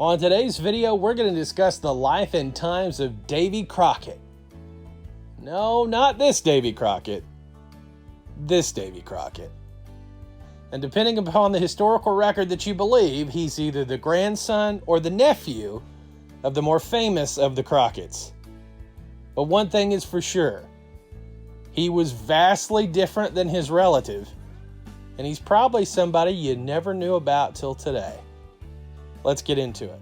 On today's video, we're going to discuss the life and times of Davy Crockett. No, not this Davy Crockett. This Davy Crockett. And depending upon the historical record that you believe, he's either the grandson or the nephew of the more famous of the Crockett's. But one thing is for sure, he was vastly different than his relative, and he's probably somebody you never knew about till today. Let's get into it.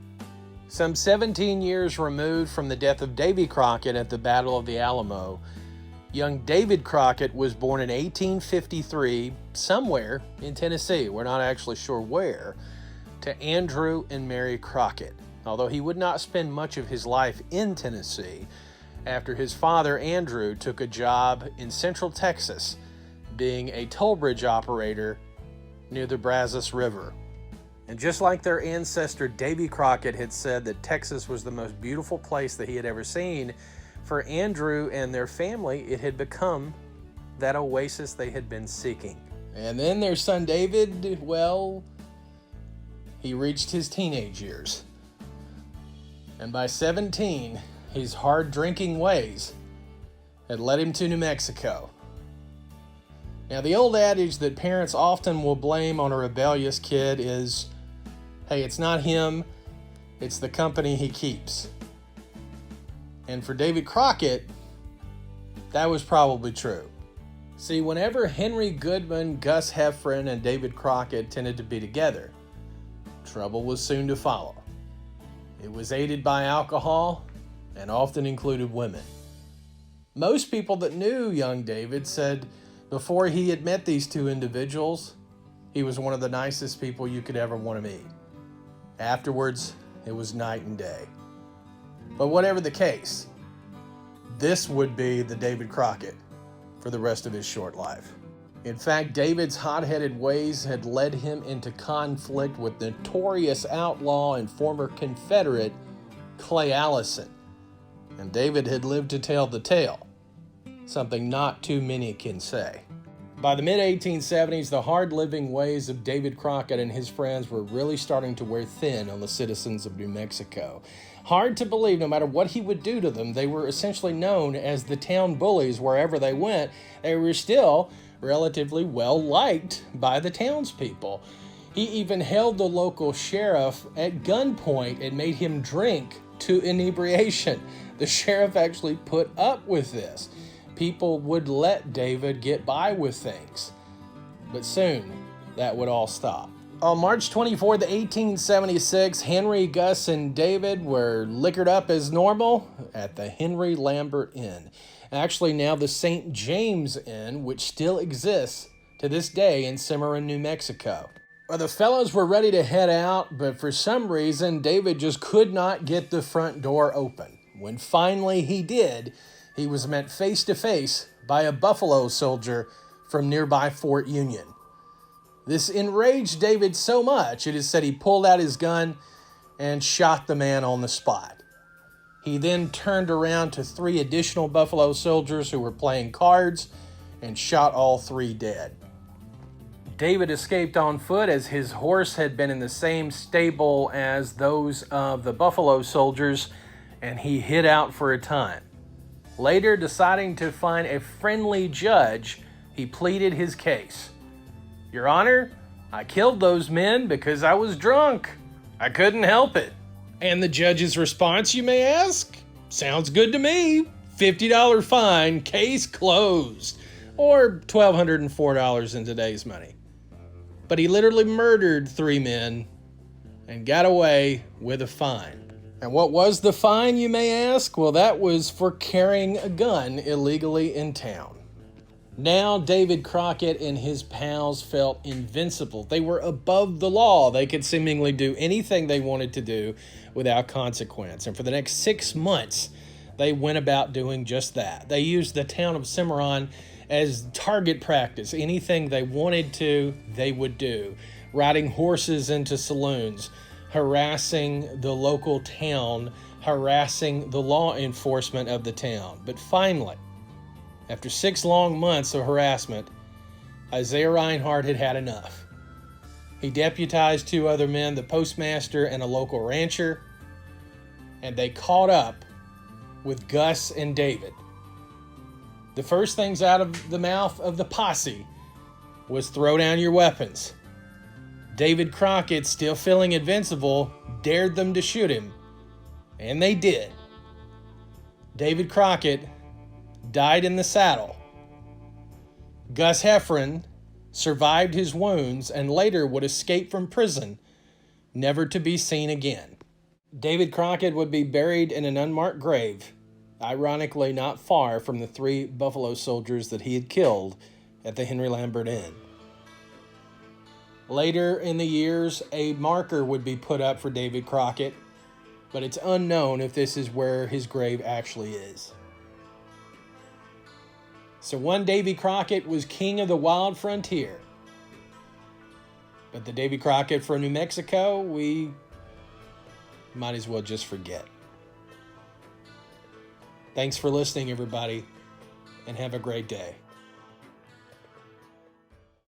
Some 17 years removed from the death of Davy Crockett at the Battle of the Alamo, young David Crockett was born in 1853 somewhere in Tennessee, we're not actually sure where, to Andrew and Mary Crockett, although he would not spend much of his life in Tennessee after his father Andrew took a job in central Texas being a toll bridge operator near the Brazos River. And just like their ancestor Davy Crockett had said that Texas was the most beautiful place that he had ever seen, for Andrew and their family, it had become that oasis they had been seeking. And then their son David, well, he reached his teenage years. And by 17, his hard drinking ways had led him to New Mexico. Now, the old adage that parents often will blame on a rebellious kid is, hey, it's not him, it's the company he keeps. And for David Crockett, that was probably true. See, whenever Henry Goodman, Gus Heffron, and David Crockett tended to be together, trouble was soon to follow. It was aided by alcohol and often included women. Most people that knew young David said before he had met these two individuals, he was one of the nicest people you could ever want to meet. Afterwards, it was night and day. But whatever the case, this would be the David Crockett for the rest of his short life. In fact, David's hot-headed ways had led him into conflict with notorious outlaw and former Confederate Clay Allison. And David had lived to tell the tale, something not too many can say. By the mid-1870s, the hard-living ways of David Crockett and his friends were really starting to wear thin on the citizens of New Mexico. Hard to believe, no matter what he would do to them, they were essentially known as the town bullies wherever they went. They were still relatively well-liked by the townspeople. He even held the local sheriff at gunpoint and made him drink to inebriation. The sheriff actually put up with this. People would let David get by with things. But soon, that would all stop. On March 24th, 1876, Henry, Gus, and David were liquored up as normal at the Henry Lambert Inn. Actually, now the St. James Inn, which still exists to this day in Cimarron, New Mexico. Well, the fellows were ready to head out, but for some reason, David just could not get the front door open. When finally he did, he was met face to face by a buffalo soldier from nearby Fort Union. This enraged David so much, it is said he pulled out his gun and shot the man on the spot. He then turned around to 3 additional buffalo soldiers who were playing cards and shot all 3 dead. David escaped on foot as his horse had been in the same stable as those of the buffalo soldiers, and he hid out for a time. Later, deciding to find a friendly judge, he pleaded his case. Your Honor, I killed those men because I was drunk. I couldn't help it. And the judge's response, you may ask? Sounds good to me. $50 fine, case closed. Or $1,204 in today's money. But he literally murdered 3 men and got away with a fine. And what was the fine, you may ask? Well, that was for carrying a gun illegally in town. Now, David Crockett and his pals felt invincible. They were above the law. They could seemingly do anything they wanted to do without consequence. And for the next 6 months, they went about doing just that. They used the town of Cimarron as target practice. Anything they wanted to, they would do. Riding horses into saloons, harassing the local town, harassing the law enforcement of the town. But finally, after 6 long months of harassment, Isaiah Reinhardt had had enough. He deputized 2 other men, the postmaster and a local rancher, and they caught up with Gus and David. The first things out of the mouth of the posse was throw down your weapons. David Crockett, still feeling invincible, dared them to shoot him, and they did. David Crockett died in the saddle. Gus Heffron survived his wounds and later would escape from prison, never to be seen again. David Crockett would be buried in an unmarked grave, ironically not far from the 3 Buffalo soldiers that he had killed at the Henry Lambert Inn. Later in the years, a marker would be put up for David Crockett, but it's unknown if this is where his grave actually is. So one Davy Crockett was king of the wild frontier. But the Davy Crockett from New Mexico, we might as well just forget. Thanks for listening, everybody, and have a great day.